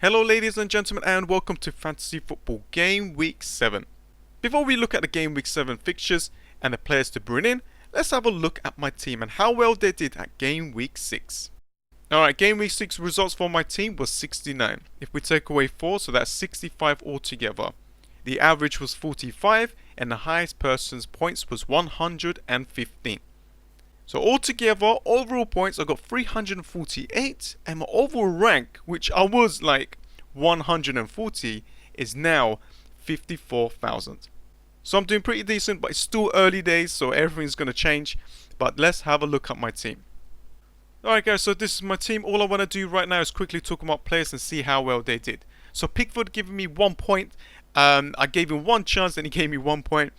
Hello ladies and gentlemen, and welcome to Fantasy Football Game Week 7. Before we look at the Game Week 7 fixtures and the players to bring in, let's have a look at my team and how well they did at Game Week 6. Alright, Game Week 6 results for my team was 69. If we take away 4, so that's 65 altogether. The average was 45 and the highest person's points was 115. So altogether, overall points, I got 348, and my overall rank, which I was like 140, is now 54,000. So I'm doing pretty decent, but it's still early days, so everything's going to change. But let's have a look at my team. Alright guys, so this is my team. All I want to do right now is quickly talk about players and see how well they did. So Pickford giving me 1 point. I gave him 1 chance and he gave me 1 point.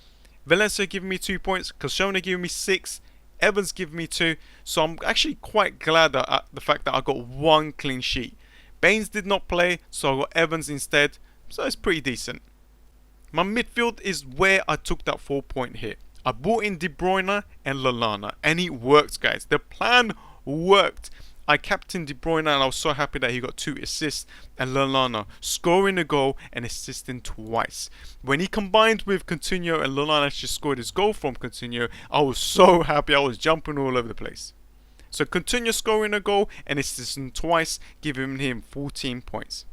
Valencia giving me 2 points. Koscielny giving me 6. Evans give me 2, so I'm actually quite glad at the fact that I got 1 clean sheet. Baines did not play, so I got Evans instead, so it's pretty decent. My midfield is where I took that 4-point hit. I brought in De Bruyne and Lallana, and it worked, guys. The plan worked. I captained De Bruyne and I was so happy that he got 2 assists, and Lallana scoring a goal and assisting twice. When he combined with Coutinho and Lallana just scored his goal from Coutinho, I was so happy. I was jumping all over the place. So Coutinho scoring a goal and assisting twice, giving him 14 points.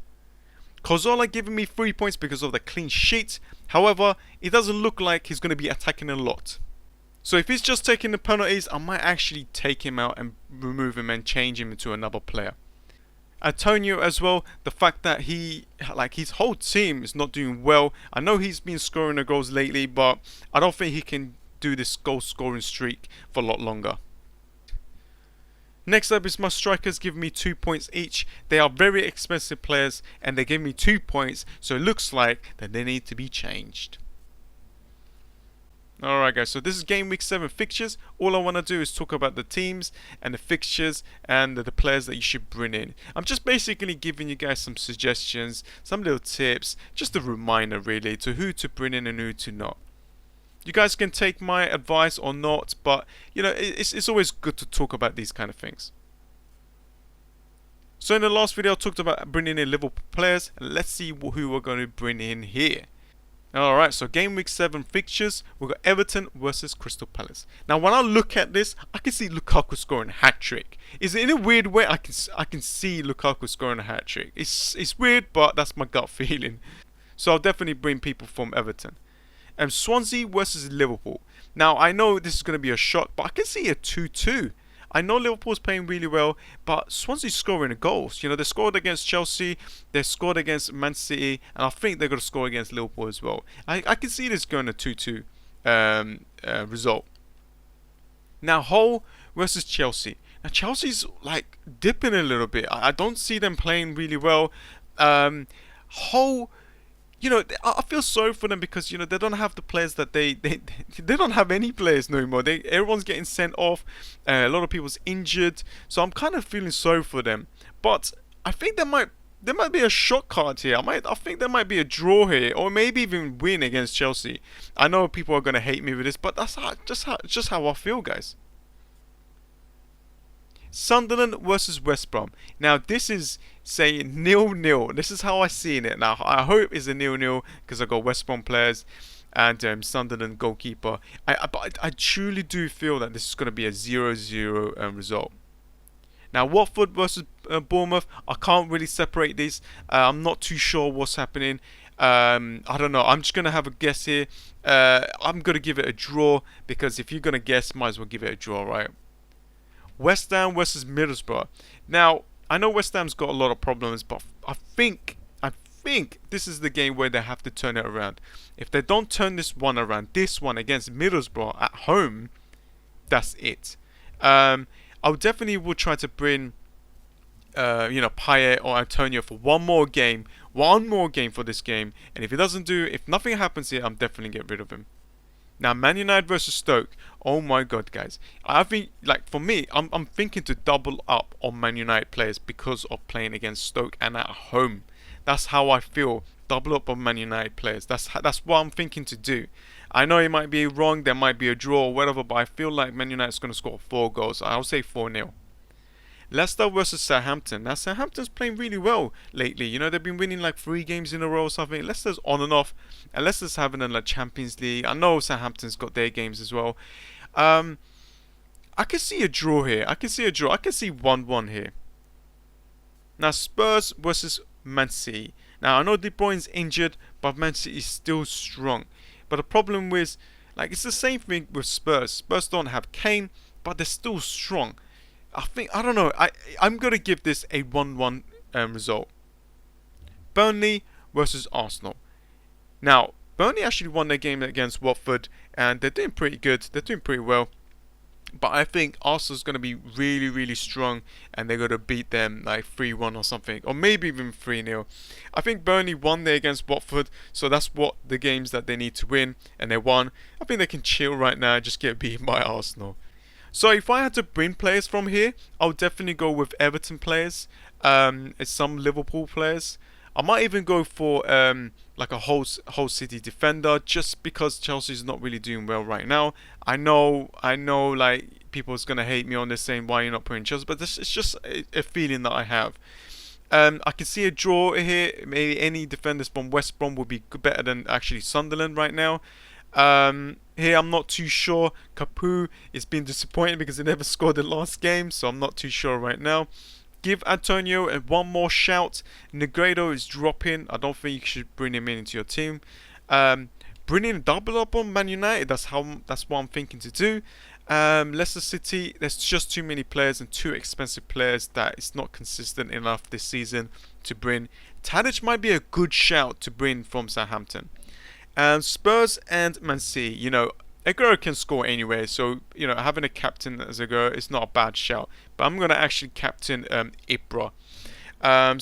Cazorla giving me 3 points because of the clean sheet. However, it doesn't look like he's going to be attacking a lot. So if he's just taking the penalties, I might actually take him out and remove him and change him into another player. Antonio as well, the fact that his whole team is not doing well. I know he's been scoring the goals lately, but I don't think he can do this goal scoring streak for a lot longer. Next up is my strikers giving me 2 points each. They are very expensive players and they give me 2 points, so it looks like that they need to be changed. Alright guys, so this is Game Week 7 fixtures. All I want to do is talk about the teams and the fixtures and the players that you should bring in. I'm just basically giving you guys some suggestions, some little tips, just a reminder really to who to bring in and who to not. You guys can take my advice or not, but you know, it's always good to talk about these kind of things. So in the last video I talked about bringing in Liverpool players, and let's see who we're going to bring in here. Alright, so Game Week 7 fixtures, we've got Everton versus Crystal Palace. Now when I look at this, I can see Lukaku scoring a hat-trick. Is it in a weird way I can see Lukaku scoring a hat-trick? It's weird, but that's my gut feeling. So I'll definitely bring people from Everton. Swansea versus Liverpool. Now I know this is going to be a shock, but I can see a 2-2. I know Liverpool's playing really well, but Swansea's scoring the goals. You know, they scored against Chelsea, they scored against Man City, and I think they're going to score against Liverpool as well. I can see this going a 2-2 result. Now, Hull versus Chelsea. Now, Chelsea's like dipping a little bit. I don't see them playing really well. Hull, you know, I feel sorry for them because, you know, they don't have the players that they don't have any players no more. Everyone's getting sent off. A lot of people's injured. So I'm kind of feeling sorry for them. But I think there might be a shock card here. I think there might be a draw here, or maybe even win against Chelsea. I know people are going to hate me with this, but that's just how I feel, guys. Sunderland versus West Brom. Now this is saying 0-0. This is how I see it. Now I hope it's a 0-0 because I got West Brom players and Sunderland goalkeeper. But I truly do feel that this is going to be a 0-0 result. Now Watford versus Bournemouth. I can't really separate these. I'm not too sure what's happening. I don't know. I'm just going to have a guess here. I'm going to give it a draw because if you're going to guess, might as well give it a draw, right? West Ham versus Middlesbrough. Now, I know West Ham's got a lot of problems, but I think this is the game where they have to turn it around. If they don't turn this one around, this one against Middlesbrough at home, that's it. I definitely will try to bring, you know, Payet or Antonio for one more game for this game. And if nothing happens here, I'm definitely get rid of him. Now, Man United versus Stoke. Oh my god, guys. I think, like, for me, I'm thinking to double up on Man United players because of playing against Stoke and at home. That's how I feel. Double up on Man United players. That's what I'm thinking to do. I know it might be wrong. There might be a draw or whatever, but I feel like Man United's going to score 4 goals. I'll say 4-0. Leicester versus Southampton. Now Southampton's playing really well lately. You know, they've been winning like 3 games in a row or something. Leicester's on and off, and Leicester's having a like Champions League. I know Southampton's got their games as well. I can see a draw here. I can see a draw. I can see 1-1 here. Now Spurs versus Man City. Now I know De Bruyne's injured, but Man City is still strong. But the problem with, like, it's the same thing with Spurs. Spurs don't have Kane, but they're still strong. I don't know. I'm gonna give this a 1-1 result. Burnley versus Arsenal. Now Burnley actually won their game against Watford, and they're doing pretty good. They're doing pretty well. But I think Arsenal's going to be really, really strong, and they're going to beat them like 3-1 or something, or maybe even 3-0. I think Burnley won there against Watford, so that's what the games that they need to win, and they won. I think they can chill right now and just get beaten by Arsenal. So if I had to bring players from here, I would definitely go with Everton players, some Liverpool players. I might even go for like a whole city defender, just because Chelsea's not really doing well right now. I know, like people's gonna hate me on this, saying why you're not putting Chelsea, but it's just a feeling that I have. I can see a draw here. Maybe any defenders from West Brom would be better than actually Sunderland right now. Here I'm not too sure. Capu is being disappointed because he never scored the last game, so I'm not too sure right now. Give Antonio one more shout. Negredo is dropping. I don't think you should bring him into your team. Bringing a double up on Man United. That's what I'm thinking to do. Leicester City. There's just too many players and too expensive players that it's not consistent enough this season to bring. Tadic might be a good shout to bring from Southampton. Spurs and Man City. You know, Aguero can score anyway, so you know, having a captain as Aguero is not a bad shout. But I'm gonna actually captain Ibra. And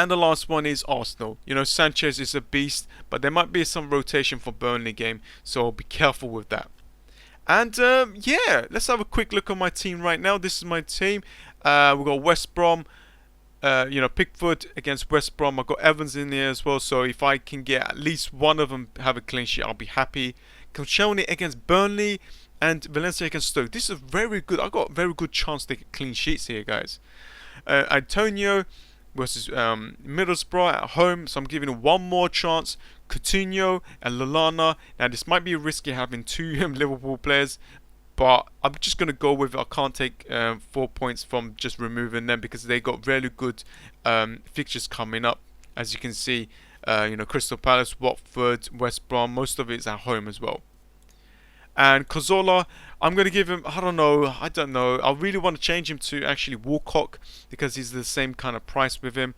the last one is Arsenal. You know, Sanchez is a beast, but there might be some rotation for Burnley game, so be careful with that. And yeah, let's have a quick look at my team right now. This is my team. We've got West Brom. You know, Pickford against West Brom. I've got Evans in there as well, so if I can get at least one of them have a clean sheet, I'll be happy. Koscielny against Burnley and Valencia against Stoke. This is very good. I've got a very good chance to get clean sheets here, guys. Antonio versus Middlesbrough at home, so I'm giving him one more chance. Coutinho and Lallana. Now, this might be risky having two Liverpool players, but I'm just going to go with it. I can't take 4 points from just removing them because they got really good fixtures coming up. As you can see, you know, Crystal Palace, Watford, West Brom, most of it is at home as well. And Cazorla, I'm going to give him, I don't know. I really want to change him to actually Walcott because he's the same kind of price with him.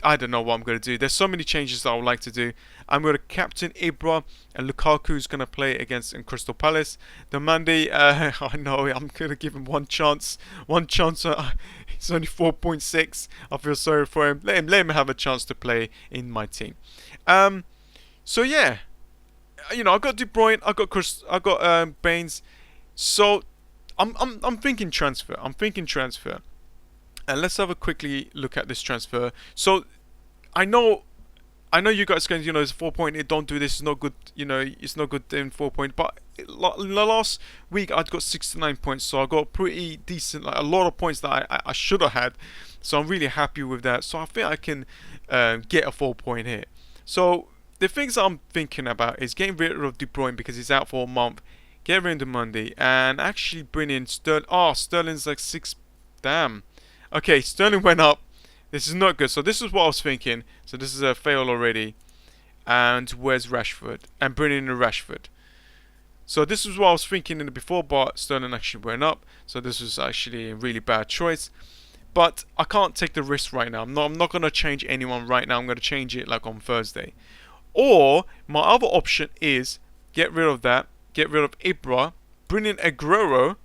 I don't know what I'm going to do. There's so many changes that I would like to do. I'm going to captain Ibra, and Lukaku is going to play against Crystal Palace. The Monday, I know, I'm going to give him one chance. He's only 4.6. I feel sorry for him. Let him have a chance to play in my team. So yeah, you know, I got De Bruyne, I got Baines. So I'm thinking transfer. And let's have a quickly look at this transfer. So I know you guys going, you know, it's 4.8, don't do this, it's not good, you know, it's not good in 4 points. But the last week I got 69 points, so I got pretty decent, like a lot of points that I should have had. So I'm really happy with that. So I think I can get a 4 point here. So the things I'm thinking about is getting rid of De Bruyne because he's out for a month, get rid of Monday, and actually bring in Sterling. Oh, Sterling's like 6. Damn. Okay, Sterling went up. This is not good. So this is what I was thinking. So this is a fail already. And where's Rashford? And bring in a Rashford. So this is what I was thinking in the before, but Sterling actually went up. So this was actually a really bad choice. But I can't take the risk right now. I'm not going to change anyone right now. I'm going to change it like on Thursday. Or my other option is get rid of that. Get rid of Ibra. Bring in Aguero,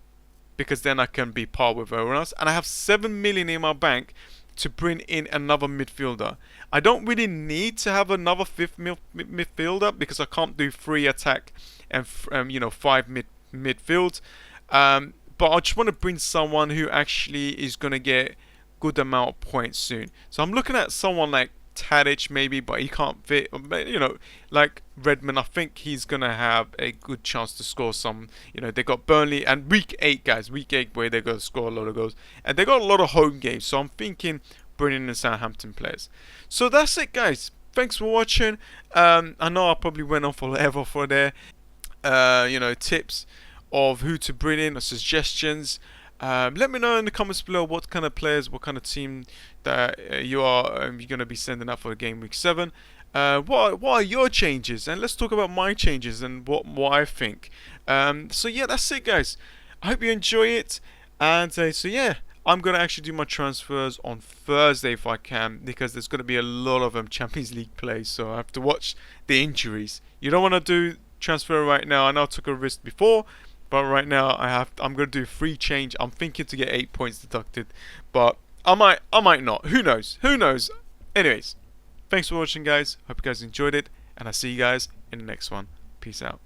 because then I can be par with everyone else. And I have 7 million in my bank to bring in another midfielder. I don't really need to have another fifth midfielder because I can't do 3 attack and you know, 5 midfield. But I just want to bring someone who actually is going to get good amount of points soon. So I'm looking at someone like Tadic maybe, but he can't fit. You know, like Redmond, I think he's gonna have a good chance to score some. You know, they got Burnley and week 8, guys. Week 8 where they're gonna score a lot of goals, and they got a lot of home games. So I'm thinking Brennan and Southampton players. So that's it, guys. Thanks for watching. I know I probably went on forever for there. You know, tips of who to bring in or suggestions. Let me know in the comments below what kind of players, what kind of team that you're going to be sending out for game week 7. What are your changes? And let's talk about my changes and what I think. So yeah, that's it, guys. I hope you enjoy it. And so yeah, I'm going to actually do my transfers on Thursday if I can, because there's going to be a lot of Champions League plays. So I have to watch the injuries. You don't want to do transfer right now. I know I took a risk before, but right now I'm going to do free change. I'm thinking to get 8 points deducted, but I might not. Who knows? Who knows? Anyways, thanks for watching, guys. Hope you guys enjoyed it, and I'll see you guys in the next one. Peace out.